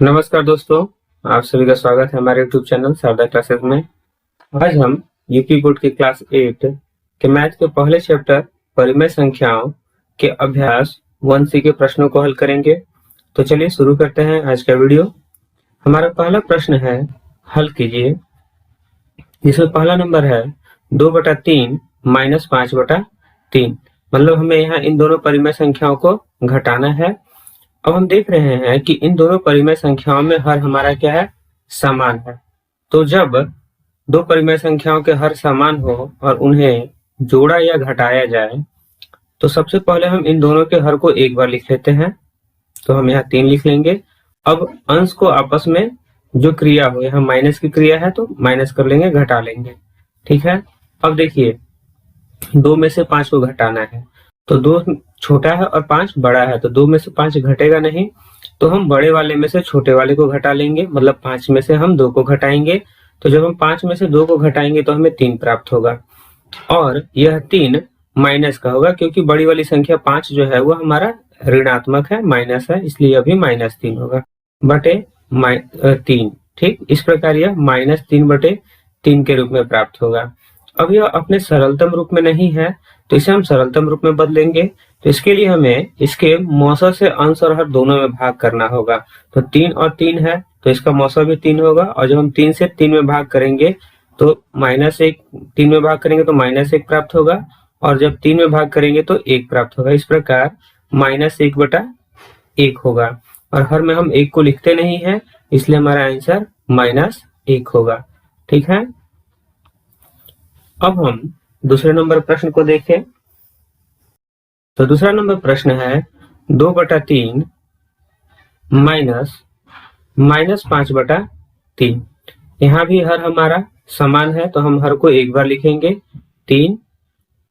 नमस्कार दोस्तों, आप सभी का स्वागत है हमारे YouTube चैनल शारदा क्लासेस में। आज हम यूपी बोर्ड की क्लास 8 के मैथ के पहले चैप्टर परिमेय संख्याओं के अभ्यास 1C के प्रश्नों को हल करेंगे। तो चलिए शुरू करते हैं आज का वीडियो। हमारा पहला प्रश्न है, हल कीजिए। इसमें पहला नंबर है 2/3 माइनस 5/3। मतलब हमें यहाँ इन दोनों परिमेय संख्याओं को घटाना है। अब हम देख रहे हैं कि इन दोनों परिमेय संख्याओं में हर हमारा क्या है, समान है। तो जब दो परिमेय संख्याओं के हर समान हो और उन्हें जोड़ा या घटाया जाए तो सबसे पहले हम इन दोनों के हर को एक बार लिख लेते हैं। तो हम यहाँ 3 लिख लेंगे। अब अंश को आपस में जो क्रिया हो, यहाँ माइनस की क्रिया है तो माइनस कर लेंगे, घटा लेंगे। ठीक है। अब देखिए 2 में से 5 को घटाना है तो 2 छोटा है और 5 बड़ा है, तो 2 में से 5 घटेगा नहीं, तो हम बड़े वाले में से छोटे वाले को घटा लेंगे। मतलब 5 में से हम 2 को घटाएंगे। तो जब हम 5 में से 2 को घटाएंगे तो हमें 3 प्राप्त होगा और यह 3 माइनस का होगा क्योंकि बड़ी वाली संख्या 5 जो है वो हमारा ऋणात्मक है, माइनस है, इसलिए अभी -3 होगा बटे 3। ठीक, इस प्रकार यह -3/3 के रूप में प्राप्त होगा। अब यह अपने सरलतम रूप में नहीं है तो इसे हम सरलतम रूप में बदलेंगे। तो इसके लिए हमें इसके मौसा से अंश और हर दोनों में भाग करना होगा। तो 3 और 3 है तो इसका मौसा भी 3 होगा और जब हम 3 से 3 में भाग करेंगे तो -1, 3 में भाग करेंगे तो -1 प्राप्त होगा और जब 3 में भाग करेंगे तो 1 प्राप्त होगा। इस प्रकार -1/1 होगा और हर में हम 1 को लिखते नहीं है, इसलिए हमारा आंसर -1 होगा। ठीक है। अब हम दूसरे नंबर प्रश्न को देखें। तो दूसरा नंबर प्रश्न है 2/3 माइनस -5/3। यहाँ भी हर हमारा समान है तो हम हर को एक बार लिखेंगे 3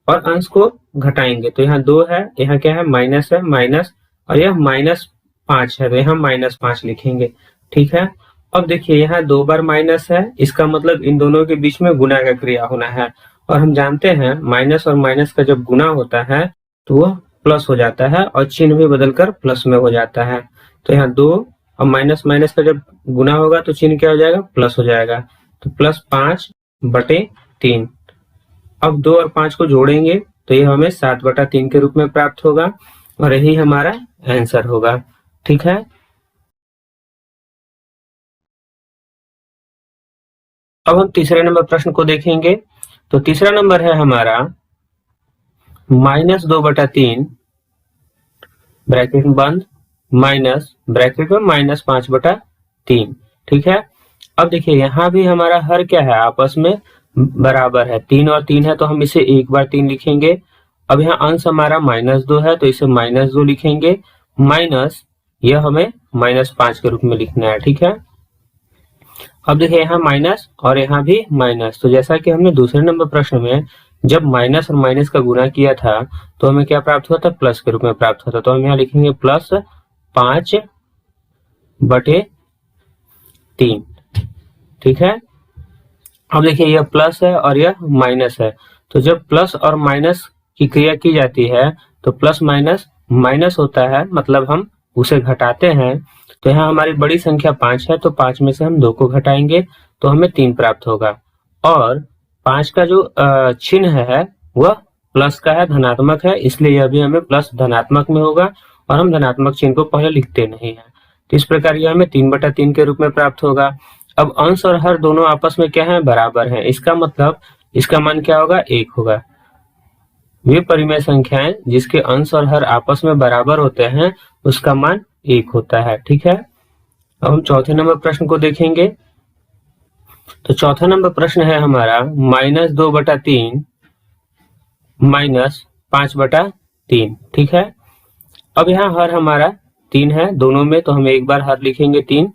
और अंश को घटाएंगे। तो यहाँ 2 है, यहाँ क्या है, माइनस है, माइनस, और यह -5 है तो यहाँ -5 लिखेंगे। ठीक है। अब देखिए यहाँ 2 बार माइनस है, इसका मतलब इन दोनों के बीच में गुणा का क्रिया होना है और हम जानते हैं माइनस और माइनस का जब गुणा होता है तो वह प्लस हो जाता है और चिन्ह भी बदलकर प्लस में हो जाता है। तो यहाँ 2 और माइनस माइनस का जब गुणा होगा तो चिन्ह क्या हो जाएगा, प्लस हो जाएगा। तो +5/3। अब 2 और 5 को जोड़ेंगे तो यह हमें 7/3 के रूप में प्राप्त होगा और यही हमारा आंसर होगा। ठीक है। अब हम तीसरे नंबर प्रश्न को देखेंगे। तो तीसरा नंबर है हमारा -2/3 ब्रैकेट बंद माइनस ब्रैकेट में -5/3। ठीक है। अब देखिए यहाँ भी हमारा हर क्या है, आपस में बराबर है, 3 और 3 है तो हम इसे एक बार 3 लिखेंगे। अब यहाँ अंश हमारा -2 है तो इसे -2 लिखेंगे, माइनस यह हमें -5 के रूप में लिखना है। ठीक है। अब देखिए यहाँ माइनस और यहाँ भी माइनस, तो जैसा कि हमने दूसरे नंबर प्रश्न में जब माइनस और माइनस का गुणा किया था तो हमें क्या प्राप्त हुआ था, प्लस के रूप में प्राप्त हुआ था। तो हम यहाँ लिखेंगे +5/3। ठीक है। अब देखिए यह प्लस है और यह माइनस है, तो जब प्लस और माइनस की क्रिया की जाती है तो प्लस माइनस माइनस होता है, मतलब हम उसे घटाते हैं। तो यहाँ हमारी बड़ी संख्या 5 है तो 5 में से हम 2 को घटाएंगे तो हमें 3 प्राप्त होगा और 5 का जो चिन्ह है वह प्लस का है, धनात्मक है, इसलिए यह भी हमें प्लस धनात्मक में होगा और हम धनात्मक चिन्ह को पहले लिखते नहीं है। तो इस प्रकार यह हमें 3/3 के रूप में प्राप्त होगा। अब अंश और हर दोनों आपस में क्या है, बराबर है, इसका मतलब इसका मान क्या होगा, 1 होगा। वे परिमेय संख्याएं जिसके अंश और हर आपस में बराबर होते हैं उसका मान 1 होता है। ठीक है। अब हम चौथे नंबर प्रश्न को देखेंगे। तो चौथा नंबर प्रश्न है हमारा -2/3 -5/3। ठीक है। अब यहाँ हर हमारा 3 है दोनों में तो हम एक बार हर लिखेंगे 3।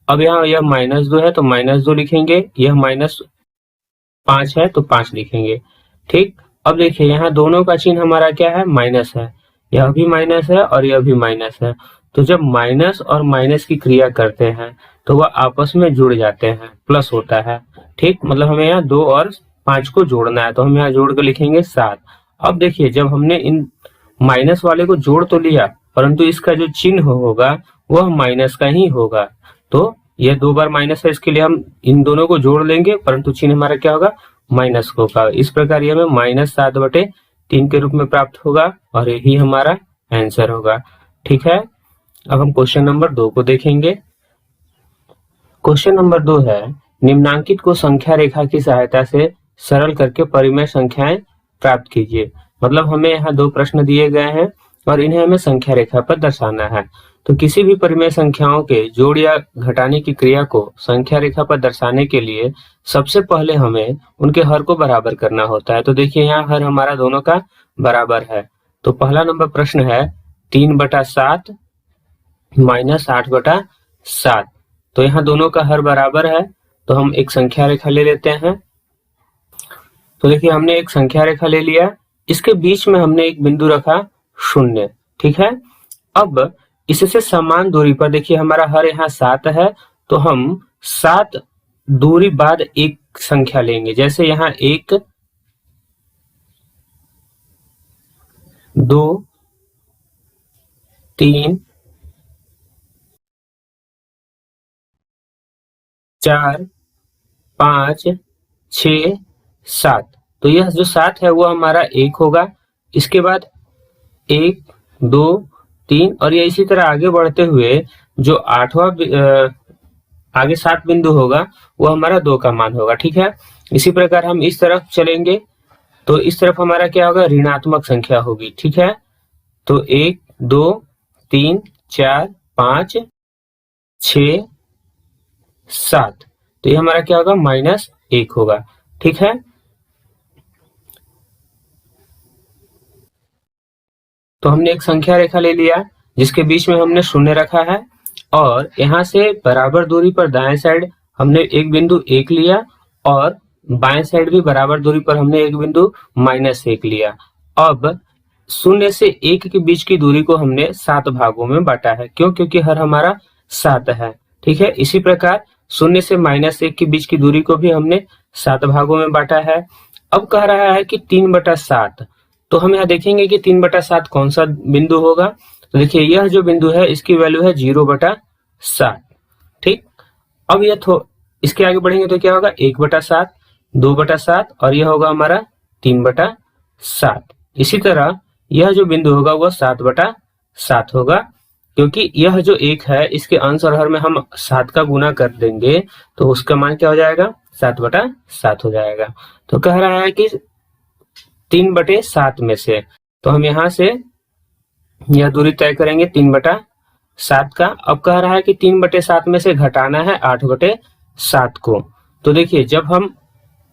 अब यहाँ यह -2 है तो -2 लिखेंगे, यह -5 है तो 5 लिखेंगे। ठीक। अब देखिए यहाँ दोनों का चिन्ह हमारा क्या है, माइनस है, यह भी माइनस है और यह भी माइनस है। तो जब माइनस और माइनस की क्रिया करते हैं तो वह आपस में जुड़ जाते हैं, प्लस होता है। ठीक, मतलब हमें यहाँ 2 और 5 को जोड़ना है तो हम यहाँ जोड़ कर लिखेंगे 7। अब देखिए जब हमने इन माइनस वाले को जोड़ तो लिया परंतु इसका जो चिन्ह होगा वह माइनस का ही होगा। तो यह 2 बार माइनस है, इसके लिए हम इन दोनों को जोड़ लेंगे, परंतु चिन्ह हमारा क्या होगा, माइनस होगा। इस प्रकार ये हमें -7/3 के रूप में प्राप्त होगा और यही हमारा आंसर होगा। ठीक है, अब हम क्वेश्चन नंबर 2 को देखेंगे। क्वेश्चन नंबर 2 है, निम्नांकित को संख्या रेखा की सहायता से सरल करके परिमेय संख्याएं प्राप्त कीजिए। मतलब हमें यहाँ 2 प्रश्न दिए गए हैं और इन्हें हमें संख्या रेखा पर दर्शाना है। तो किसी भी परिमेय संख्याओं के जोड़ या घटाने की क्रिया को संख्या रेखा पर दर्शाने के लिए सबसे पहले हमें उनके हर को बराबर करना होता है। तो देखिए यहाँ हर हमारा दोनों का बराबर है। तो पहला नंबर प्रश्न है 3/7 -8/7। तो यहाँ दोनों का हर बराबर है, तो हम एक संख्या रेखा ले लेते हैं। तो देखिए हमने एक संख्या रेखा ले लिया, इसके बीच में हमने एक बिंदु रखा 0। ठीक है, अब इससे समान दूरी पर देखिए हमारा हर यहाँ 7 है, तो हम 7 दूरी बाद एक संख्या लेंगे। जैसे यहाँ 1 2 3 4 5 6 7। तो यह जो 7 है वो हमारा 1 होगा। इसके बाद 1 2 3 और ये इसी तरह आगे बढ़ते हुए जो 8वां आगे 7 बिंदु होगा वो हमारा 2 का मान होगा। ठीक है, इसी प्रकार हम इस तरफ चलेंगे तो इस तरफ हमारा क्या होगा, ऋणात्मक संख्या होगी। ठीक है, तो 1 2 3 4 5 6 7, तो ये हमारा क्या होगा, -1 होगा। ठीक है, तो हमने एक संख्या रेखा ले लिया जिसके बीच में हमने 0 रखा है और यहाँ से बराबर दूरी पर दाएं साइड हमने एक बिंदु 1 लिया और बाएं साइड भी बराबर दूरी पर हमने एक बिंदु -1 लिया। अब 0 से 1 के बीच की दूरी को हमने 7 भागों में बांटा है। क्यों? क्योंकि हर हमारा 7 है। ठीक है, इसी प्रकार 0 से -1 के बीच की दूरी को भी हमने 7 भागों में बांटा है। अब कह रहा है कि 3/7, तो हम यहाँ देखेंगे कि 3/7 कौन सा बिंदु होगा। तो देखिए यह जो बिंदु है इसकी वैल्यू है 0/7। ठीक, अब यह इसके आगे बढ़ेंगे तो क्या होगा, 1/7 2/7 और यह होगा हमारा 3/7। इसी तरह यह जो बिंदु होगा वह 7/7 होगा, क्योंकि यह जो 1 है इसके अंश और हर में हम 7 का गुना कर देंगे तो उसका मान क्या हो जाएगा, 7/7 हो जाएगा। तो कह रहा है कि 3/7 में से, तो हम यहाँ से यह दूरी तय करेंगे 3/7 का। अब कह रहा है कि 3/7 में से घटाना है 8/7 को। तो देखिए जब हम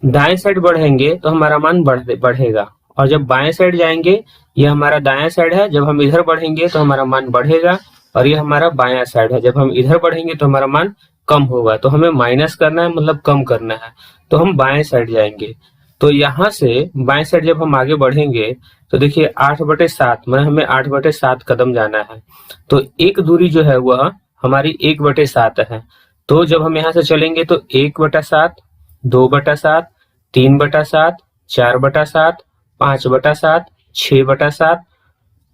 दाएं साइड बढ़ेंगे तो हमारा मान बढ़ेगा और जब बाएं साइड जाएंगे, यह हमारा दायां साइड है, जब हम इधर बढ़ेंगे तो हमारा मान बढ़ेगा और यह हमारा बायां साइड है, जब हम इधर बढ़ेंगे तो हमारा मान कम होगा। तो हमें माइनस करना है, मतलब कम करना है, तो हम बाएं साइड जाएंगे। तो यहाँ से बाएं साइड जब हम आगे बढ़ेंगे तो देखिए 8/7 में हमें 8/7 कदम जाना है, तो एक दूरी जो है वह हमारी 1/7 है। तो जब हम यहाँ से चलेंगे तो 1/7 2/7 3/7 4/7 5/7 6/7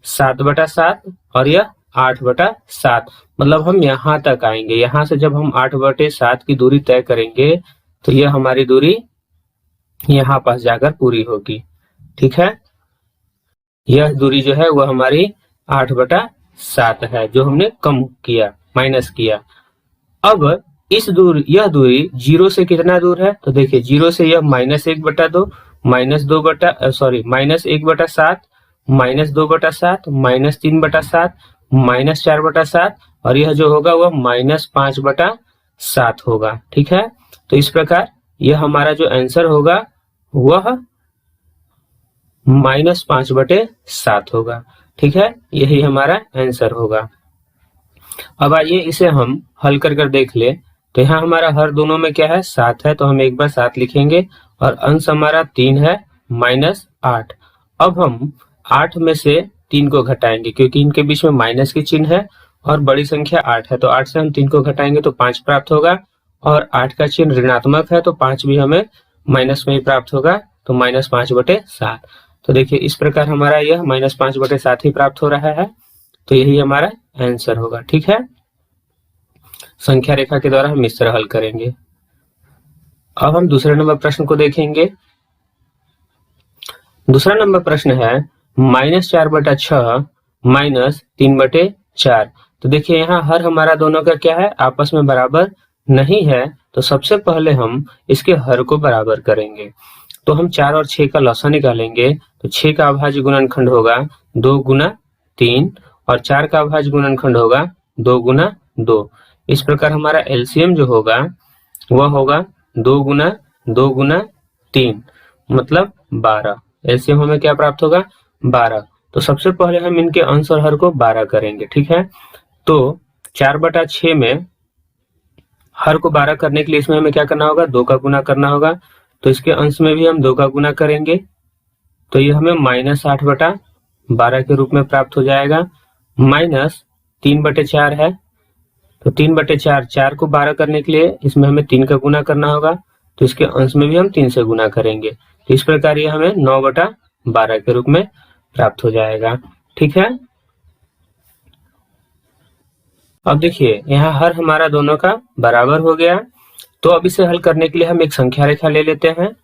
7/7 और यह 8/7, मतलब हम यहाँ तक आएंगे। यहाँ से जब हम 8/7 की दूरी तय करेंगे तो यह हमारी दूरी यहाँ पास जाकर पूरी होगी। ठीक है, यह दूरी जो है वह हमारी 8/7 है जो हमने कम किया, माइनस किया। अब यह दूरी 0 से कितना दूर है, तो देखिए 0 से यह -1/2 -1/7 -2/7 -3/7 -4/7 और यह जो होगा वह -5/7 होगा। ठीक है, तो इस प्रकार यह हमारा जो आंसर होगा वह -5/7 होगा। ठीक है, यही हमारा आंसर होगा। अब आइए इसे हम हल कर देख ले। तो यहाँ हमारा हर दोनों में क्या है, 7 है, तो हम एक बार 7 लिखेंगे और अंश हमारा 3 है -8। अब हम 8 में से 3 को घटाएंगे क्योंकि इनके बीच में माइनस की चिन्ह है और बड़ी संख्या 8 है, तो 8 से हम 3 को घटाएंगे तो 5 प्राप्त होगा और 8 का चिन्ह ऋणात्मक है तो 5 भी हमें माइनस में ही प्राप्त होगा, तो -5/7। तो देखिए इस प्रकार हमारा यह -5/7 ही प्राप्त हो रहा है, तो यही हमारा आंसर होगा। ठीक है, संख्या रेखा के द्वारा हम इस तरह हल करेंगे। अब हम दूसरे नंबर प्रश्न को देखेंगे। दूसरा नंबर प्रश्न है -4/6 -3/4। तो देखिए यहाँ हर हमारा दोनों का क्या है, आपस में बराबर नहीं है, तो सबसे पहले हम इसके हर को बराबर करेंगे। तो हम 4 और 6 का लसा निकालेंगे, तो 6 का अभाज्य गुणनखंड होगा 2 गुना 3 और 4 का अभाज्य गुणनखंड होगा 2 गुना 2। इस प्रकार हमारा एलसीएम जो होगा वह होगा 2 गुना 2 गुना 3 मतलब 12। एलसीएम हमें क्या प्राप्त होगा, 12। तो सबसे पहले हम इनके अंश और हर को 12 करेंगे, ठीक है। तो 4/6 में हर को 12 करने के लिए इसमें हमें क्या करना होगा, 2 का गुना करना होगा। तो इसके अंश में भी हम 2 का गुना करेंगे, तो ये हमें -8/12 के रूप में प्राप्त हो जाएगा। -3/4 है, तो 3/4, 4 को 12 करने के लिए इसमें हमें 3 का गुना करना होगा, तो इसके अंश में भी हम 3 से गुना करेंगे। तो इस प्रकार ये हमें 9/12 के रूप में प्राप्त हो जाएगा, ठीक है। अब देखिए यहाँ हर हमारा दोनों का बराबर हो गया। तो अब इसे हल करने के लिए हम एक संख्या रेखा ले लेते हैं।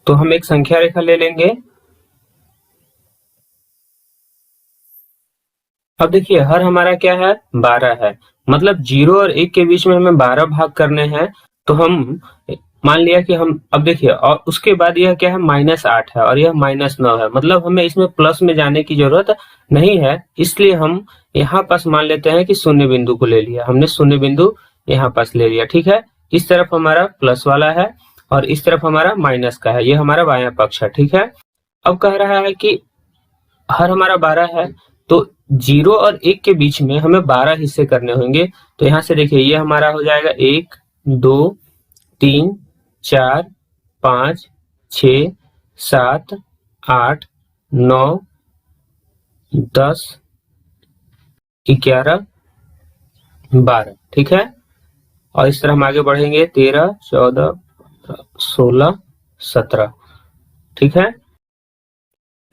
तो हम एक संख्या रेखा ले लेंगे। अब देखिए हर हमारा क्या है, 12 है, मतलब 0 और 1 के बीच में हमें 12 भाग करने हैं। तो हम मान लिया कि हम, अब देखिए, और उसके बाद यह क्या है, -8 है और यह -9 है, मतलब हमें इसमें प्लस में जाने की जरूरत नहीं है। इसलिए हम यहाँ पास मान लेते हैं कि शून्य बिंदु को ले लिया, हमने शून्य बिंदु यहाँ पास ले लिया, ठीक है। इस तरफ हमारा प्लस वाला है और इस तरफ हमारा माइनस का है, ये हमारा बायां पक्ष है, ठीक है। अब कह रहा है कि हर हमारा 12 है, तो 0 और 1 के बीच में हमें 12 हिस्से करने होंगे। तो यहाँ से देखिए ये हमारा हो जाएगा 1 2 3 4 5 6 7 8 9 10 11 12, ठीक है। और इस तरह हम आगे बढ़ेंगे 13 14 16 17, ठीक है।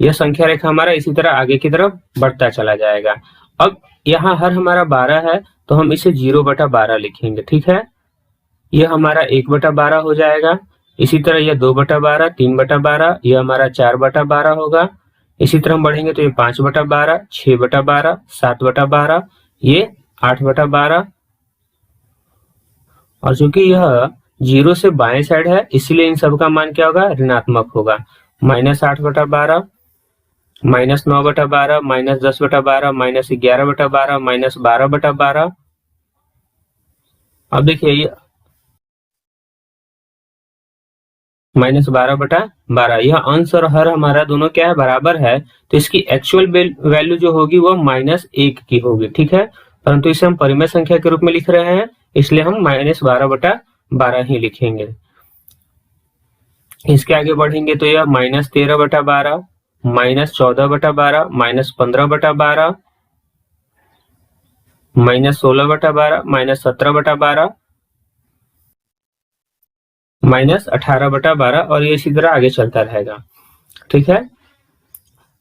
यह संख्या रेखा हमारा इसी तरह आगे की तरफ बढ़ता चला जाएगा। अब यहाँ हर हमारा 12 है, तो हम इसे 0/12 लिखेंगे, ठीक है। यह हमारा 1/12 हो जाएगा। इसी तरह यह 2/12, 3/12, यह हमारा 4/12 होगा। इसी तरह हम बढ़ेंगे तो ये 5/12, 6/12, 7/12, ये 8/12। और चूंकि यह 0 से बाएं साइड है, इसीलिए इन सब का मान क्या होगा, ऋणात्मक होगा। -8/12, -9/12, -10/12, -11/12, -12/12। अब देखिए ये -12/12, यह अंश और हर हमारा दोनों क्या है, बराबर है। तो इसकी एक्चुअल वैल्यू जो होगी वो -1 की होगी, ठीक है। परंतु इसे हम परिमेय संख्या के रूप में लिख रहे हैं, इसलिए हम -12/12 ही लिखेंगे। इसके आगे बढ़ेंगे तो यह -13/12, -14/12, -15/12, -16/12, -17/12, -18/12 और ये इसी तरह आगे चलता रहेगा, ठीक है।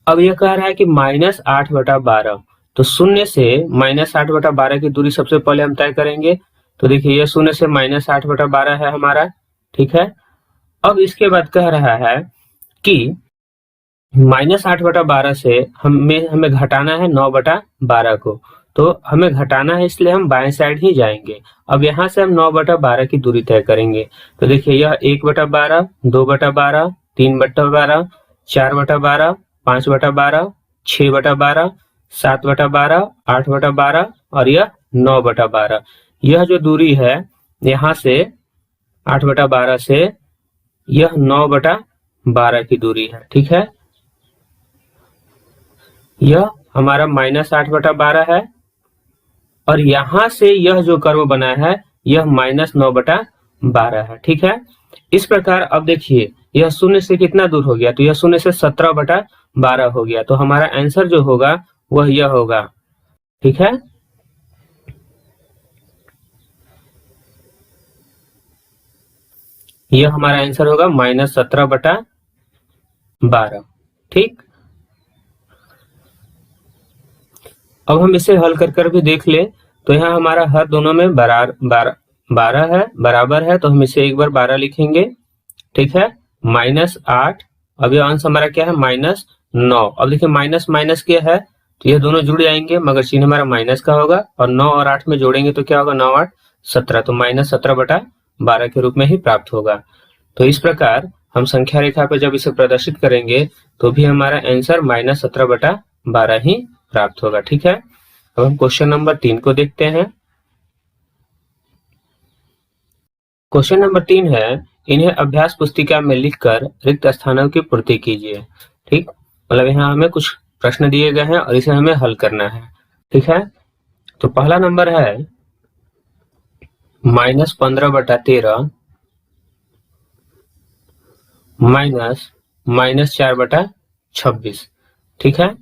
अब यह कह रहा है कि -8/12, तो शून्य से -8/12 की दूरी सबसे पहले हम तय करेंगे। तो देखिए यह शून्य से -8/12 है हमारा, ठीक है। अब इसके बाद कह रहा है कि -8/12 से हमें घटाना है 9/12 को, तो हमें घटाना है, इसलिए हम बाएं साइड ही जाएंगे। अब यहाँ से हम 9/12 की दूरी तय करेंगे। तो देखिए यह 1/12, 2/12, 3/12, 4/12, 5/12, 6/12, 7/12, 8/12 और यह 9/12। यह जो दूरी है यहाँ से 8/12 से यह 9/12 की दूरी है, ठीक है। यह हमारा -8/12 है और यहां से यह जो कर्व बना है यह -9/12 है, ठीक है। इस प्रकार अब देखिए यह शून्य से कितना दूर हो गया, तो यह शून्य से 17/12 हो गया। तो हमारा आंसर जो होगा वह यह होगा, ठीक है। यह हमारा आंसर होगा -17/12, ठीक। अब हम इसे हल कर भी देख ले। तो यहाँ हमारा हर दोनों में 12 है, बराबर है, तो हम इसे एक बार 12 लिखेंगे, ठीक है। -8, अब ये अंश हमारा क्या है, -9। अब देखिए माइनस माइनस क्या है, तो ये दोनों जुड़ जाएंगे मगर चिन्ह हमारा माइनस का होगा, और 9 और 8 में जोड़ेंगे तो क्या होगा, 9 8 17, तो -17/12 के रूप में ही प्राप्त होगा। तो इस प्रकार हम संख्या रेखा पर जब इसे प्रदर्शित करेंगे तो भी हमारा आंसर -17/12 ही प्राप्त होगा, ठीक है। अब हम क्वेश्चन नंबर 3 को देखते हैं। क्वेश्चन नंबर 3 है, इन्हें अभ्यास पुस्तिका में लिखकर रिक्त स्थानों की पूर्ति कीजिए, ठीक। मतलब यहाँ हमें कुछ प्रश्न दिए गए हैं और इसे हमें हल करना है, ठीक है। तो पहला नंबर है -15/13 -4/26, ठीक है,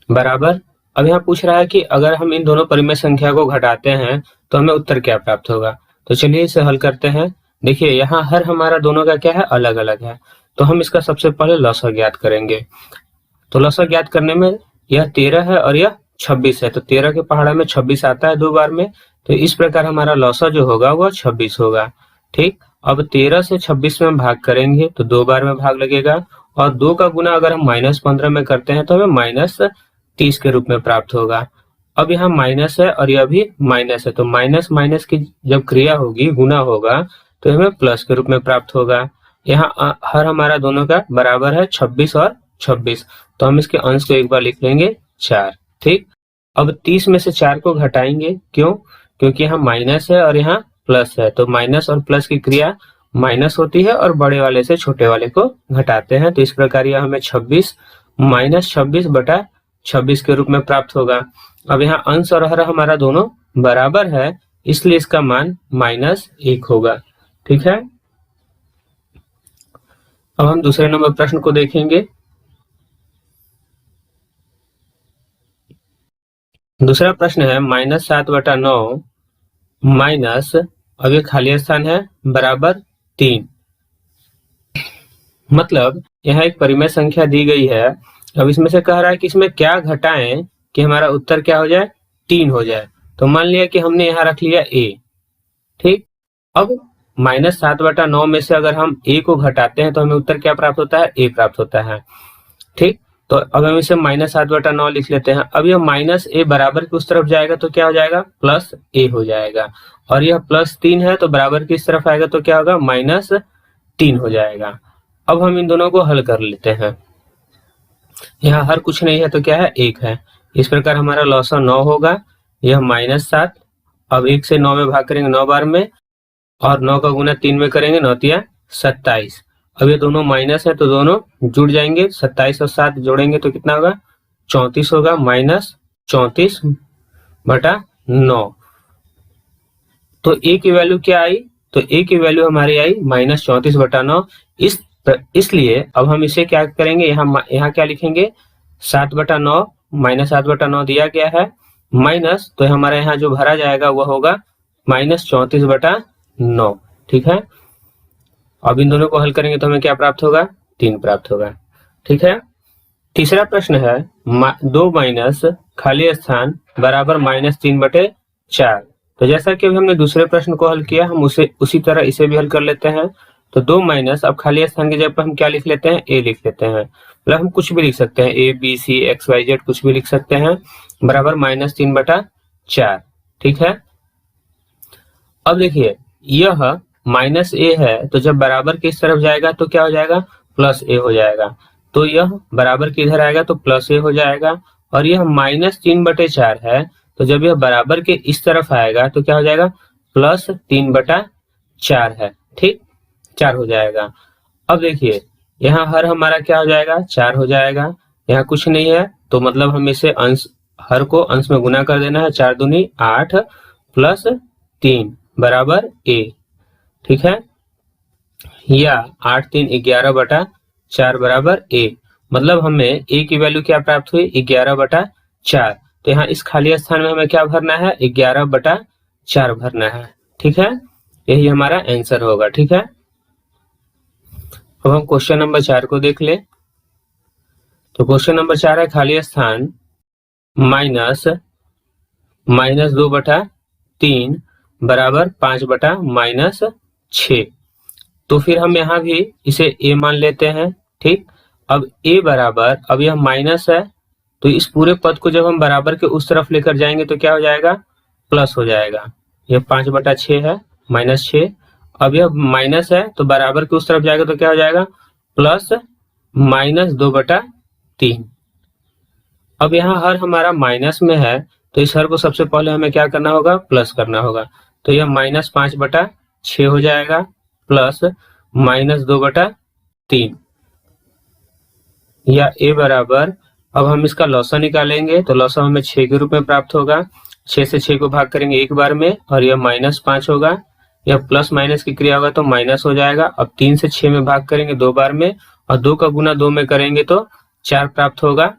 बराबर। अब यहाँ पूछ रहा है कि अगर हम इन दोनों परिमेय संख्या को घटाते हैं तो हमें उत्तर क्या प्राप्त होगा। तो चलिए इसे हल करते हैं। देखिए यहाँ हर हमारा दोनों का क्या है, अलग अलग है, तो हम इसका सबसे पहले लसाअ ज्ञात करेंगे। तो लसाअ ज्ञात करने में यह 13 है और यह 26 है, तो 13 के पहाड़ा में 26 आता है 2 बार में, तो इस प्रकार हमारा लसाअ जो होगा वह 26 होगा, ठीक। अब 13 से 26 में भाग करेंगे तो 2 बार में भाग लगेगा, और 2 का गुना अगर हम -15 में करते हैं तो हमें -30 के रूप में प्राप्त होगा। अब यहाँ माइनस है और यह भी माइनस है, तो माइनस माइनस की जब क्रिया होगी, गुना होगा, तो हमें प्लस के रूप में प्राप्त होगा। यहाँ हर हमारा दोनों का बराबर है 26 और 26, तो हम इसके अंश को एक बार लिख लेंगे 4, ठीक। अब 30 में से 4 को घटाएंगे, क्यों, क्योंकि यहाँ माइनस है और यहाँ प्लस है, तो माइनस और प्लस की क्रिया माइनस होती है और बड़े वाले से छोटे वाले को घटाते हैं, तो इस प्रकार यह हमें 26 -26/26 के रूप में प्राप्त होगा। अब यहाँ अंश और हर हमारा दोनों बराबर है, इसलिए इसका मान -1 होगा, ठीक है। अब हम दूसरे नंबर प्रश्न को देखेंगे। दूसरा प्रश्न है -7/9 माइनस, अब ये खाली स्थान है, बराबर 3। मतलब यहाँ एक परिमेय संख्या दी गई है, अब इसमें से कह रहा है कि इसमें क्या घटाएं कि हमारा उत्तर क्या हो जाए, 3 हो जाए। तो मान लिया कि हमने यहाँ रख लिया a, ठीक। अब -7/9 में से अगर हम a को घटाते हैं तो हमें उत्तर क्या प्राप्त होता है, a प्राप्त होता है, ठीक। तो अब हम इसे -7/9 लिख लेते हैं। अब यह -a बराबर की उस तरफ जाएगा तो क्या हो जाएगा, +a हो जाएगा, और यह +3 है तो बराबर की इस तरफ आएगा तो क्या होगा, -3 हो जाएगा। अब हम इन दोनों को हल कर लेते हैं। यहाँ हर कुछ नहीं है तो क्या है, 1 है, इस प्रकार हमारा लसाअ 9 होगा, यह -7। अब 1 से 9 में भाग करेंगे 9 बार में, और 9 का गुना 3 में करेंगे, 9 तिया 27। अब ये दोनों माइनस है तो दोनों जुड़ जाएंगे, 27 और 7 जोड़ेंगे तो कितना होगा, 34 होगा, -34/9। तो a की वैल्यू क्या आई, तो a की वैल्यू हमारी आई -34/9। इसलिए अब हम इसे क्या करेंगे, यहाँ क्या लिखेंगे, 7/9, -7/9 दिया गया है, माइनस, तो हमारा यहाँ जो भरा जाएगा वह होगा -34/9, ठीक है। अब इन दोनों को हल करेंगे तो हमें क्या प्राप्त होगा, 3 प्राप्त होगा, ठीक है। तीसरा प्रश्न है 2 माइनस खाली स्थान बराबर -3/4। तो जैसा कि अभी हमने दूसरे प्रश्न को हल किया, हम उसी तरह इसे भी हल कर लेते हैं। तो 2 माइनस, अब खाली स्थान की जगह पर हम क्या लिख लेते हैं, a लिख लेते हैं, मतलब हम कुछ भी लिख सकते हैं, a b c x y z कुछ भी लिख सकते हैं, बराबर -3/4, ठीक है। अब देखिए यह -a है, तो जब बराबर की इस तरफ जाएगा तो क्या हो जाएगा, +a हो जाएगा, तो यह बराबर के इधर आएगा तो +a हो जाएगा, और यह -3/4 है, तो जब यह बराबर के इस तरफ आएगा तो क्या हो जाएगा, +3/4 है, ठीक, 4 हो जाएगा। अब देखिए यहाँ हर हमारा क्या हो जाएगा, 4 हो जाएगा, यहाँ कुछ नहीं है तो मतलब हम इसे अंश, हर को अंश में गुना कर देना है, 4 दूनी 8 + 3 बराबर a, ठीक है, या 8 3 11/4 बराबर a। मतलब हमें a की वैल्यू क्या प्राप्त हुई, 11/4। तो यहाँ इस खाली स्थान में हमें क्या भरना है, 11/4 भरना है, ठीक है, यही हमारा आंसर होगा, ठीक है। अब हम क्वेश्चन नंबर 4 को देख ले। तो क्वेश्चन नंबर 4 है खाली स्थान -2/3 बराबर 5/-6। तो फिर हम यहाँ भी इसे a मान लेते हैं। ठीक, अब a बराबर, अब यह माइनस है तो इस पूरे पद को जब हम बराबर के उस तरफ लेकर जाएंगे तो क्या हो जाएगा, प्लस हो जाएगा। यह 5/6 है, -6। अब यह माइनस है तो बराबर के उस तरफ जाएगा तो क्या हो जाएगा, प्लस -2/3। अब यहाँ हर हमारा माइनस में है तो इस हर को सबसे पहले हमें क्या करना होगा, प्लस करना होगा। तो यह -5/6 हो जाएगा प्लस -2/3 या a बराबर, अब हम इसका लॉसा निकालेंगे तो लॉसा हमें 6 के रूप में प्राप्त होगा। 6 से 6 को भाग करेंगे एक बार में और यह -5 होगा। यह प्लस माइनस की क्रिया होगा तो माइनस हो जाएगा। अब 3 से 6 में भाग करेंगे 2 बार में और 2 का गुना 2 में करेंगे तो 4 प्राप्त होगा।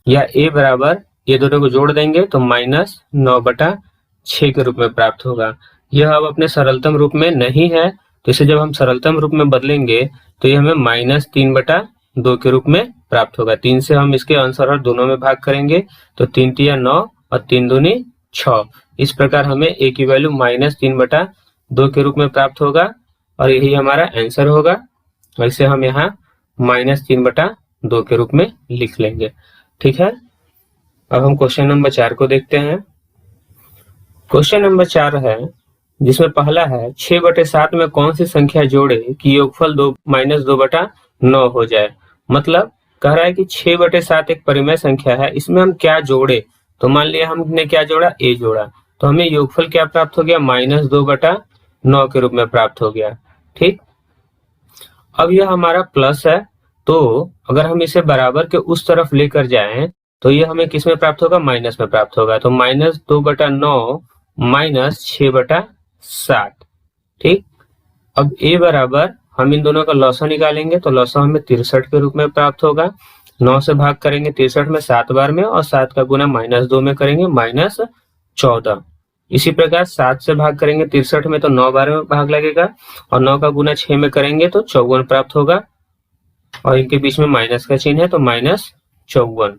या a बराबर, ये दोनों को जोड़ देंगे तो -9/6 के रूप में प्राप्त होगा। यह अब अपने सरलतम रूप में नहीं है तो इसे जब हम सरलतम रूप में बदलेंगे तो यह हमें -3/2 के रूप में प्राप्त होगा। 3 से हम इसके अंश और हर दोनों में भाग करेंगे तो 3 तिया 9 और 3 दूनी 6। इस प्रकार हमें a की वैल्यू -3/2 के रूप में प्राप्त होगा और यही हमारा आंसर होगा। वैसे हम यहाँ -3/2 के रूप में लिख लेंगे। ठीक है, अब हम क्वेश्चन नंबर 4 को देखते हैं। क्वेश्चन नंबर 4 है जिसमें पहला है 6/7 में कौन सी संख्या जोड़े कि योगफल -2/9 हो जाए। मतलब कह रहा है कि 6/7 एक परिमेय संख्या है, इसमें हम क्या जोड़े। तो मान लिया हमने क्या जोड़ा, a जोड़ा, तो हमें योगफल क्या प्राप्त हो गया, -2/9 के रूप में प्राप्त हो गया। ठीक, अब यह हमारा प्लस है तो अगर हम इसे बराबर के उस तरफ लेकर जाएं तो ये हमें किस में प्राप्त होगा, माइनस में प्राप्त होगा। तो -2/9 -6/7। ठीक, अब a बराबर, हम इन दोनों का लॉसा निकालेंगे तो लॉसा हमें 63 के रूप में प्राप्त होगा। 9 से भाग करेंगे 63 में 7 बार में और 7 का गुना -2 में करेंगे -14। इसी प्रकार 7 से भाग करेंगे 63 में तो 9 बार में भाग लगेगा और 9 का गुना 6 में करेंगे तो 54 प्राप्त होगा और इनके बीच में माइनस का चिन्ह है तो -54।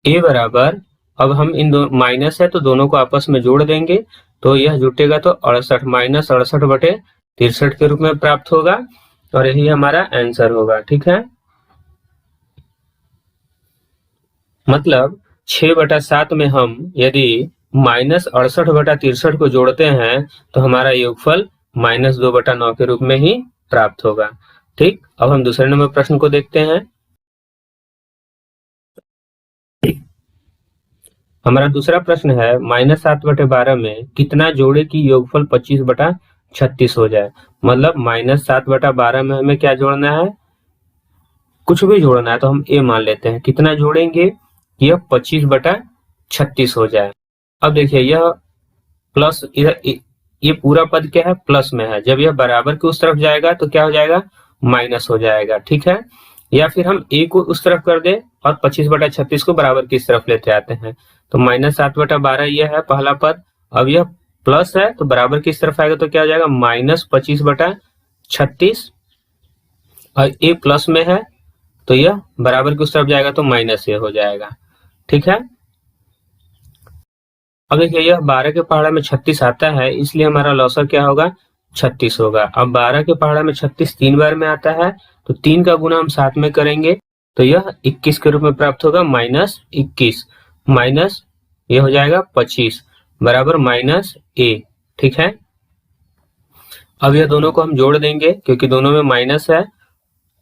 a बराबर, अब हम इन दो माइनस है तो दोनों को आपस में जोड़ देंगे तो यह जुटेगा तो 68 -68/63 के रूप में प्राप्त होगा और यही हमारा आंसर होगा। ठीक है, मतलब 6/7 में हम यदि -68/63 को जोड़ते हैं तो हमारा योगफल -2/9 के रूप में ही प्राप्त होगा। ठीक, अब हम दूसरे नंबर प्रश्न को देखते हैं। हमारा दूसरा प्रश्न है -7/12 में कितना जोड़े कि योगफल 25/36 हो जाए। मतलब -7/12 में हमें क्या जोड़ना है, कुछ भी जोड़ना है तो हम a मान लेते हैं। कितना जोड़ेंगे, यह 25/36 हो जाए। अब देखिए यह प्लस, ये पूरा पद क्या है, प्लस में है। जब यह बराबर के उस तरफ जाएगा तो क्या हो जाएगा, माइनस हो जाएगा। ठीक है, या फिर हम a को उस तरफ कर दे और 25/36 को बराबर की तरफ लेते आते हैं तो -7/12 यह है पहला पद। अब यह प्लस है तो बराबर की तरफ आएगा तो क्या हो जाएगा, -25/36 और a प्लस में है तो यह बराबर की उस तरफ जाएगा तो -a हो जाएगा। ठीक है, अब देखिए यह 12 के पहाड़ा में 36 आता है इसलिए हमारा लॉसा क्या होगा, 36 होगा। अब 12 के पहाड़ा में 36 3 बार में आता है तो 3 का गुना हम 7 में करेंगे तो यह 21 के रूप में प्राप्त होगा, -21 माइनस ये हो जाएगा 25 बराबर -a। ठीक है, अब यह दोनों को हम जोड़ देंगे क्योंकि दोनों में माइनस है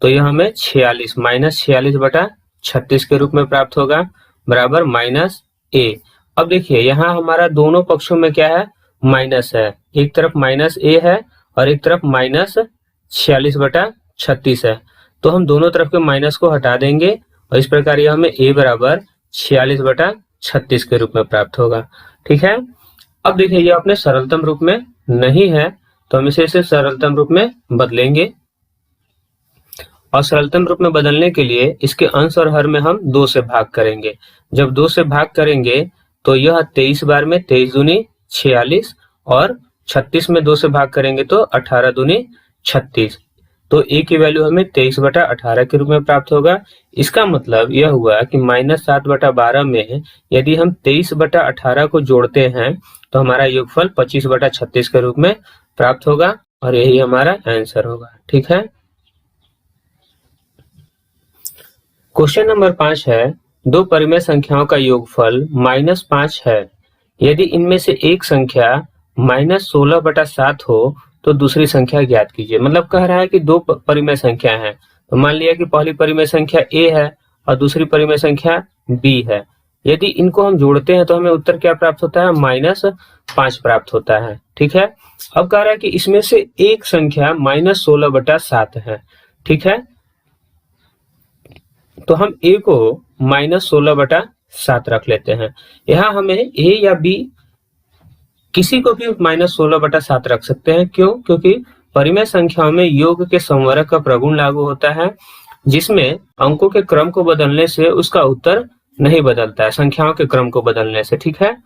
तो यह हमें 46 -46/36 के रूप में प्राप्त होगा बराबर -a। अब देखिए यहाँ हमारा दोनों पक्षों में क्या है, माइनस है। एक तरफ -a है और एक तरफ -46/36 है तो हम दोनों तरफ के माइनस को हटा देंगे और इस प्रकार यह हमें a बराबर 46/36 के रूप में प्राप्त होगा। ठीक है, अब देखिए यह अपने सरलतम रूप में नहीं है तो हम इसे सरलतम रूप में बदलेंगे और सरलतम रूप में बदलने के लिए इसके अंश और हर में हम 2 से भाग करेंगे। जब 2 से भाग करेंगे तो यह 23 बार में 23 दूनी 46 और 36 में 2 से भाग करेंगे तो 18 दूनी 36। तो a की वैल्यू हमें 23/18 के रूप में प्राप्त होगा। इसका मतलब यह हुआ कि -7/12 में यदि हम 23/18 को जोड़ते हैं तो हमारा योगफल 25/36 के रूप में प्राप्त होगा और यही हमारा आंसर होगा। ठीक है। क्वेश्चन नंबर 5 है, दो परिमेय संख्याओं का योगफल -5 है। यदि इनमें से एक संख्या -16/7 हो तो दूसरी संख्या ज्ञात कीजिए। मतलब कह रहा है कि दो परिमेय संख्या है, तो मान लिया कि पहली परिमेय संख्या a है और दूसरी परिमेय संख्या b है। यदि इनको हम जोड़ते हैं तो हमें उत्तर क्या प्राप्त होता है? -5 प्राप्त होता है। ठीक है। अब कह रहा है कि इसमें से एक संख्या -16/7 है। ठीक है, तो हम a को -16/7 रख लेते हैं। यहाँ हमें a या b किसी को भी -16/7 रख सकते हैं। क्यों? क्योंकि परिमेय संख्याओं में योग के संवर्ग का प्रगुण लागू होता है, जिसमें अंकों के क्रम को बदलने से उसका उत्तर नहीं बदलता है, संख्याओं के क्रम को बदलने से। ठीक है,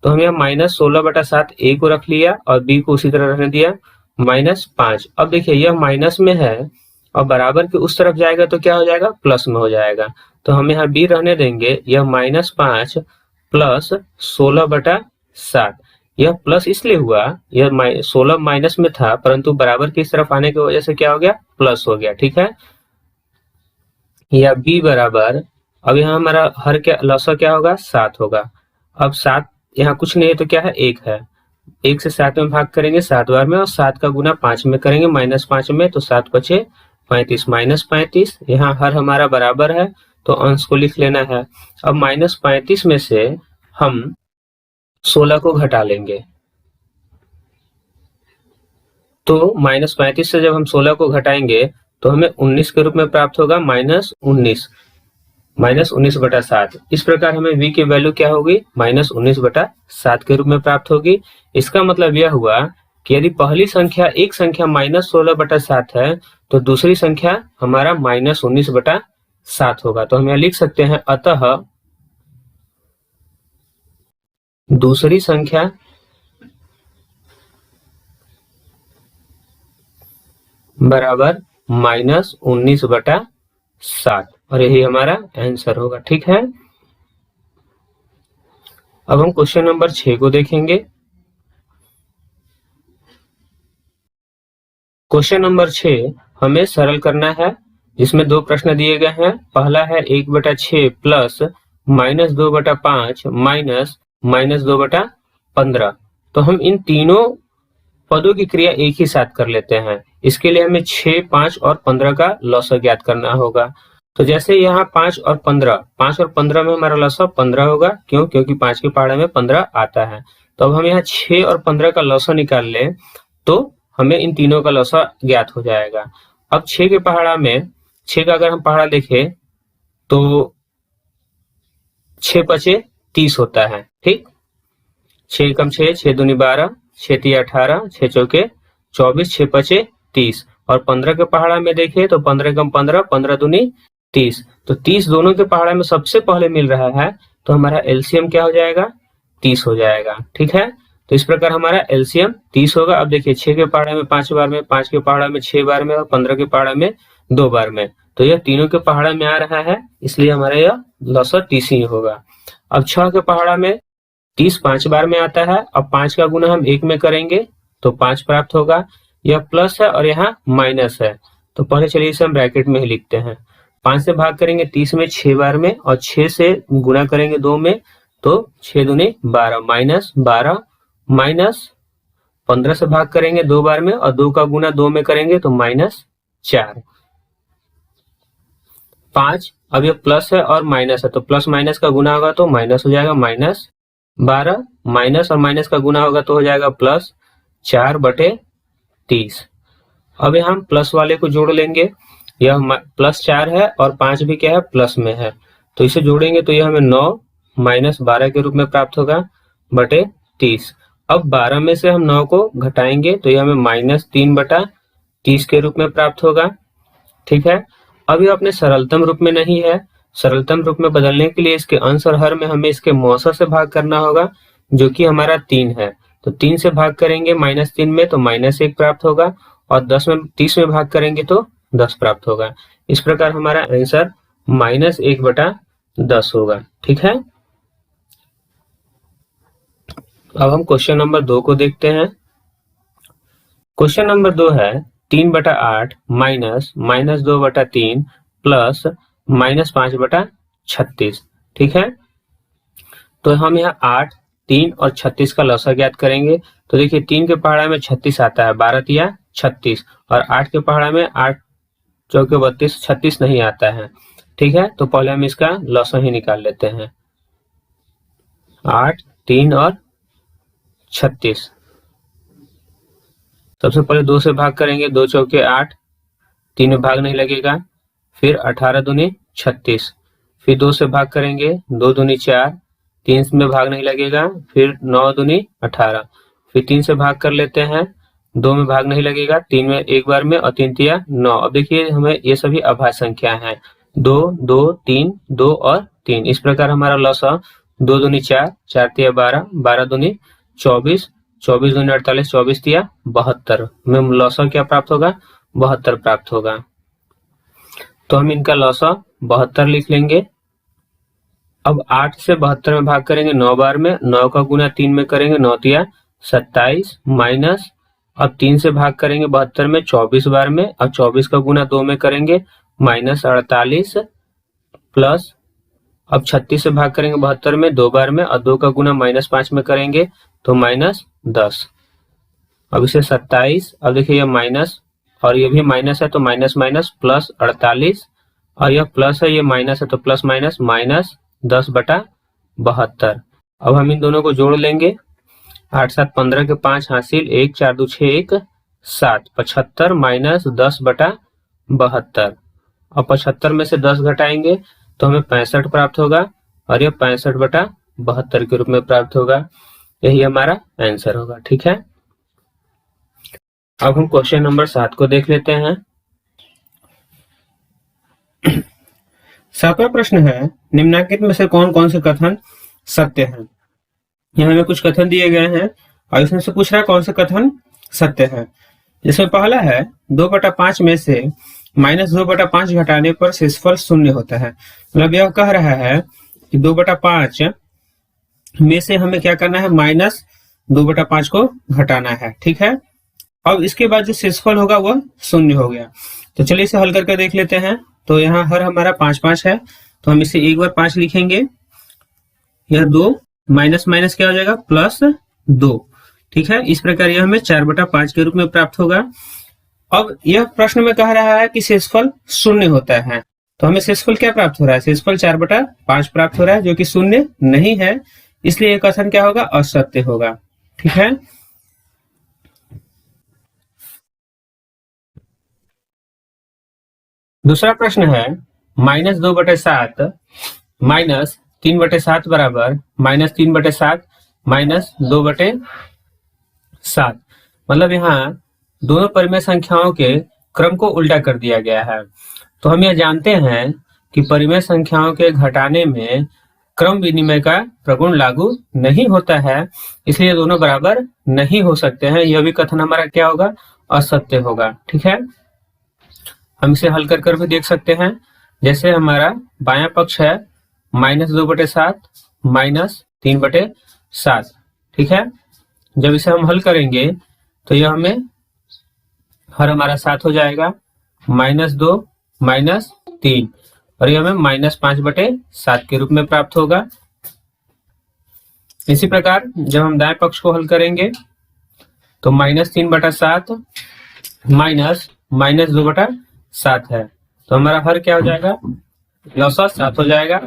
तो हम यहाँ -16/7 a को रख लिया और b को उसी तरह रहने दिया -5। अब देखिए यह माइनस में है और बराबर के उस तरफ जाएगा तो क्या हो जाएगा? प्लस में हो जाएगा। तो हम यहाँ b रहने देंगे। यह -5 प्लस 16/7। यह प्लस इसलिए हुआ, यह 16 माइनस में था परंतु बराबर की इस तरफ आने की वजह से क्या हो गया? प्लस हो गया। ठीक है, या b बराबर, अब यहाँ हमारा हर क्या लसा क्या होगा? 7 होगा। अब 7 यहाँ कुछ नहीं है तो क्या है? 1 है। 1 से 7 में भाग करेंगे 7 बार में और 7 का गुना 5 में करेंगे -5 में, तो 7 बचे 35 -35। यहाँ हर हमारा बराबर है तो अंश को लिख लेना है। अब -35 में से हम 16 को घटा लेंगे, तो -35 से जब हम 16 को घटाएंगे तो हमें 19 के रूप में प्राप्त होगा। -19/7। इस प्रकार हमें v की वैल्यू क्या होगी? -19/7 के रूप में प्राप्त होगी। इसका मतलब यह हुआ कि यदि पहली संख्या एक संख्या -16/7 है तो दूसरी संख्या हमारा -19/7 होगा। तो हम यहाँ लिख सकते हैं, अतः दूसरी संख्या बराबर -19/7 और यही हमारा आंसर होगा। ठीक है, अब हम क्वेश्चन नंबर 6 को देखेंगे। क्वेश्चन नंबर 6 हमें सरल करना है, जिसमें दो प्रश्न दिए गए हैं। पहला है 1/6 प्लस -2/5 माइनस -2/15। तो हम इन तीनों पदों की क्रिया एक ही साथ कर लेते हैं। इसके लिए हमें 6, 5 और 15 का लॉसा ज्ञात करना होगा। तो जैसे यहाँ 5 और 15 में हमारा लॉसा 15 होगा। क्यों? क्योंकि 5 के पहाड़े में 15 आता है। तो अब हम यहाँ 6 और 15 का लॉसा निकाल लें तो हमें इन तीनों का लॉसा ज्ञात हो जाएगा। अब 6 के पहाड़ा में, 6 का अगर हम पहाड़ा देखें तो 6 पचे 30 होता है। ठीक, 6 कम 6, 6 दूनी 12, 6 तिया 18, 6 चौके 24, 6 पचे 30। और 15 के पहाड़ा में देखें तो 15 कम 15, 15 दूनी 30। तो 30 दोनों के पहाड़ा में सबसे पहले मिल रहा है, तो हमारा एलसीएम क्या हो जाएगा? 30 हो जाएगा। ठीक है, तो इस प्रकार हमारा एलसीएम 30 होगा। अब देखिए 6 के पहाड़ा में 5 बार में, 5 के पहाड़ा में 6 बार में और 15 के पहाड़ा में 2 बार में, तो यह तीनों के पहाड़ा में आ रहा है, इसलिए हमारा यह लॉसा 30 ही होगा। अब 6 के पहाड़ा में 30 5 बार में आता है। अब 5 का गुना हम 1 में करेंगे तो 5 प्राप्त होगा। यह प्लस है और यहाँ माइनस है, तो पहले चलिए इसे हम ब्रैकेट में ही लिखते हैं। 5 से भाग करेंगे 30 में 6 बार में और 6 से गुना करेंगे 2 में, तो 6 दूनी 12 -12 माइनस 15 से भाग करेंगे 2 बार में और 2 का गुना 2 में करेंगे तो -4। 5, अब ये प्लस है और माइनस है, तो प्लस माइनस का गुना होगा तो माइनस हो जाएगा -12, माइनस और माइनस का गुना होगा तो हो जाएगा +4/30। अब यहाँ हम प्लस वाले को जोड़ लेंगे। यह +4 है और 5 भी क्या है? प्लस में है, तो इसे जोड़ेंगे तो यह हमें 9 - 12 के रूप में प्राप्त होगा बटे 30। अब 12 में से हम 9 को घटाएंगे तो यह हमें -3/30 के रूप में प्राप्त होगा। ठीक है, अब यह अपने सरलतम रूप में नहीं है। सरलतम रूप में बदलने के लिए इसके अंश और हर में हमें इसके मौसा से भाग करना होगा, जो कि हमारा 3 है। तो 3 से भाग करेंगे -3 में तो -1 प्राप्त होगा और 30 में भाग करेंगे तो 10 प्राप्त होगा। इस प्रकार हमारा आंसर -1/10 होगा। ठीक है, अब हम क्वेश्चन नंबर 2 को देखते हैं। क्वेश्चन नंबर 2 है 3/8 माइनस -2/3 प्लस -5/36। ठीक है, तो हम यहाँ 8, 3 और 36 का लसा ज्ञात करेंगे। तो देखिए 3 के पहाड़ा में 36 आता है, 12 तिया 36, और 8 के पहाड़ा में 8 चौके 32, 36 नहीं आता है। ठीक है, तो पहले हम इसका लसा ही निकाल लेते हैं। 8, 3 और 36। सबसे पहले 2 से भाग करेंगे, 2 चौके 8, 3 में भाग नहीं लगेगा। फिर 18 दूनी 36, फिर 2 से भाग करेंगे, 2 दूनी 4, 3 में भाग नहीं लगेगा। फिर 9 दूनी 18, फिर 3 से भाग कर लेते हैं, 2 में भाग नहीं लगेगा, 3 में एक बार में, और 3 तिया 9। अब देखिए हमें ये सभी अभाज्य संख्या है, 2, 2, 3, 2 और 3। इस प्रकार हमारा लसा 2 दूनी 4, 4 तिया 12, 12 दूनी 24, 24 दूनी 48, 24 तिया 72 में लसा क्या प्राप्त होगा? 72 प्राप्त होगा। तो हम इनका लसा 72 लिख लेंगे। अब 8 से 72 में भाग करेंगे 9 बार में, 9 का गुना 3 में करेंगे, 9 तिया 27 माइनस, अब 3 से भाग करेंगे 72 में 24 बार में, और 24 का गुना 2 में करेंगे -48 प्लस, अब 36 से भाग करेंगे 72 में 2 बार में, और 2 का गुना -5 में करेंगे तो -10। अब इसे 27, अब देखिए ये माइनस और ये भी माइनस है तो माइनस माइनस प्लस 48, और यह प्लस है, ये माइनस है तो प्लस माइनस -10/72। अब हम इन दोनों को जोड़ लेंगे। 8 7 15 के 5 हासिल, 1 4 2 6 1 7, 75 माइनस 10/72। अब 75 में से 10 घटाएंगे तो हमें 65 प्राप्त होगा, और यह 65/72 के रूप में प्राप्त होगा। यही हमारा आंसर होगा। ठीक है, अब हम क्वेश्चन नंबर 7 को देख लेते हैं। 7वां प्रश्न है, निम्नलिखित में से कौन कौन से कथन सत्य हैं? यहाँ हमें कुछ कथन दिए गए हैं और इसमें से पूछ रहा है कौन से कथन सत्य है। जिसमें पहला है 2/5 में से -2/5 घटाने पर शेषफल 0 होता है। मतलब यह कह रहा है कि 2/5 में से हमें क्या करना है, -2/5 को घटाना है। ठीक है, अब इसके बाद जो शेषफल होगा वह 0 हो गया। तो चलिए इसे हल करके देख लेते हैं। तो यहाँ हर हमारा 5 5 है, तो हम इसे एक बार 5 लिखेंगे। यह 2 माइनस माइनस क्या हो जाएगा, +2। ठीक है, इस प्रकार यह हमें 4/5 के रूप में प्राप्त होगा। अब यह प्रश्न में कह रहा है कि शेषफल 0 होता है, तो हमें शेषफल क्या प्राप्त हो रहा है, शेषफल 4/5 प्राप्त हो रहा है, जो कि 0 नहीं है, इसलिए यह कथन क्या होगा, असत्य होगा। ठीक है, दूसरा प्रश्न है -2/7 माइनस 3/7 बराबर -3/7 माइनस 2/7। मतलब यहाँ दोनों परिमेय संख्याओं के क्रम को उल्टा कर दिया गया है। तो हम यह जानते हैं कि परिमेय संख्याओं के घटाने में क्रम विनिमय का प्रगुण लागू नहीं होता है, इसलिए दोनों बराबर नहीं हो सकते हैं। यह भी कथन हमारा क्या होगा, असत्य होगा। ठीक है, हम इसे हल कर भी देख सकते हैं। जैसे हमारा बायां पक्ष है -2/7 माइनस 3/7। ठीक है, जब इसे हम हल करेंगे तो यह हमें हर हमारा 7 हो जाएगा, -2 -3, और यह हमें -5/7 के रूप में प्राप्त होगा। इसी प्रकार जब हम दाएं पक्ष को हल करेंगे तो -3/7 माइनस -2/7 है, तो हमारा हर क्या हो जाएगा, लसा 7 हो जाएगा,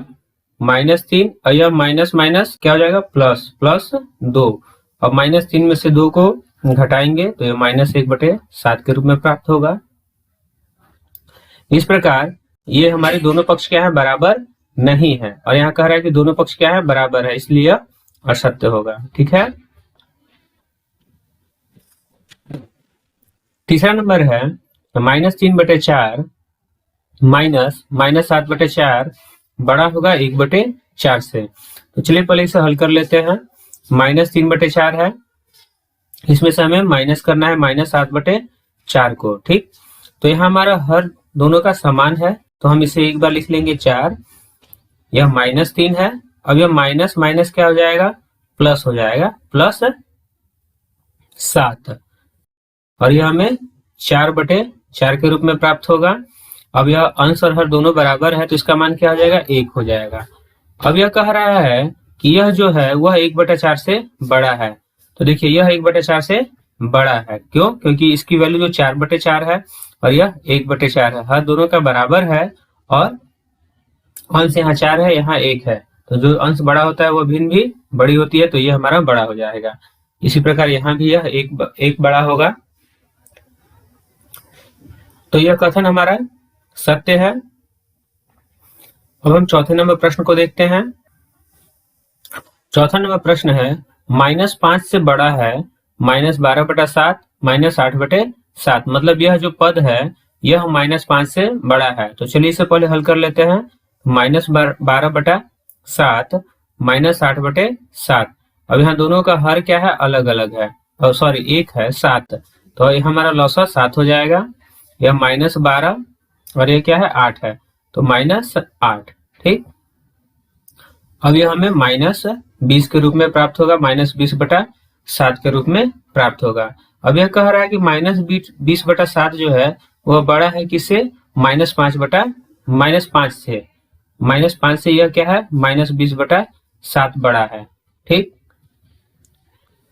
-3, और यह माइनस माइनस क्या हो जाएगा, +2। अब -3 में से 2 को घटाएंगे तो यह -1/7 के रूप में प्राप्त होगा। इस प्रकार ये हमारे दोनों पक्ष क्या है, बराबर नहीं है, और यहाँ कह रहा है कि दोनों पक्ष क्या है, बराबर है, इसलिए यह असत्य होगा। ठीक है, तीसरा नंबर है -3/4 माइनस -7/4 बड़ा होगा 1/4 से। तो चलिए पहले इसे हल कर लेते हैं। -3/4 है, इसमें से हमें माइनस करना है -7/4, 4 को। ठीक, तो यहाँ हमारा हर दोनों का समान है, तो हम इसे एक बार लिख लेंगे 4। यह -3 है। अब यह माइनस माइनस क्या हो जाएगा, प्लस हो जाएगा, +7, और यह हमें 4/4 के रूप में प्राप्त होगा। अब यह अंश और हर दोनों बराबर है, तो इसका मान क्या हो जाएगा, 1 हो जाएगा। अब यह कह रहा है कि यह जो है वह 1/4 से बड़ा है। तो देखिए यह 1/4 से बड़ा है, क्यों? क्योंकि इसकी वैल्यू जो 4/4 है और यह 1/4 है, हर दोनों का बराबर है, और अंश यहाँ 4 है, यहाँ 1 है, तो जो अंश बड़ा होता है वह भिन्न भी बड़ी होती है, तो यह हमारा बड़ा हो जाएगा। इसी प्रकार यहाँ भी यह एक बड़ा होगा। तो यह कथन हमारा सत्य है। अब हम चौथे नंबर प्रश्न को देखते हैं। चौथा नंबर प्रश्न है, -5 से बड़ा है -12/7 -8/7, मतलब यह जो पद है यह -5 से बड़ा है। तो चलिए इसे पहले हल कर लेते हैं। -12/7 -8/7, अब यहाँ दोनों का हर क्या है, अलग अलग है, और सॉरी 1 है, 7, तो यह हमारा लॉसा 7 हो जाएगा। यह -12 और ये क्या है, 8 है, तो -8। ठीक, अब यह हमें -20 के रूप में प्राप्त होगा, -20/7 के रूप में प्राप्त होगा। अब यह कह रहा है कि -20/7 जो है वह बड़ा है किससे, -5 से यह क्या है, -20/7 बड़ा है। ठीक,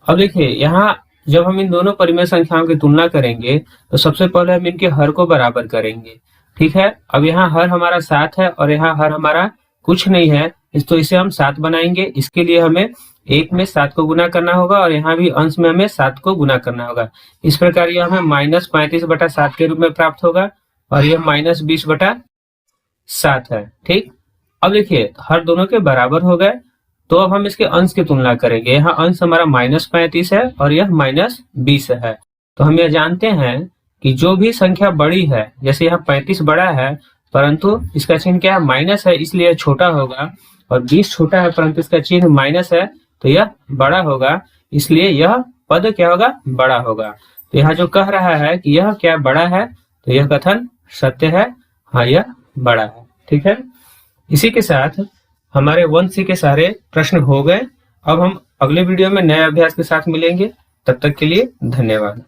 अब देखिए यहाँ जब हम इन दोनों परिमेय संख्याओं की तुलना करेंगे तो सबसे पहले हम इनके हर को बराबर करेंगे। ठीक है, अब यहाँ हर हमारा 7 है और यहाँ हर हमारा कुछ नहीं है, तो इसे हम 7 बनाएंगे। इसके लिए हमें 1 में 7 को गुना करना होगा और यहाँ भी अंश में हमें 7 को गुना करना होगा। इस प्रकार यह हमें -35/7 के रूप में प्राप्त होगा, और यह -20/7 है। ठीक, अब देखिए हर दोनों के बराबर हो गए, तो अब हम इसके अंश की तुलना करेंगे। यहाँ अंश हमारा -35 है और यह -20 है। तो हम यह जानते हैं कि जो भी संख्या बड़ी है, जैसे यहाँ 35 बड़ा है परंतु इसका चिन्ह क्या है, माइनस है, इसलिए यह छोटा होगा, और 20 छोटा है परंतु इसका चिन्ह माइनस है, तो यह बड़ा होगा, इसलिए यह पद क्या होगा, बड़ा होगा। तो यहाँ जो कह रहा है कि यह क्या बड़ा है, तो यह कथन सत्य है, हाँ यह बड़ा है। ठीक है, इसी के साथ हमारे 1C के सारे प्रश्न हो गए। अब हम अगले वीडियो में नए अभ्यास के साथ मिलेंगे, तब तक के लिए धन्यवाद।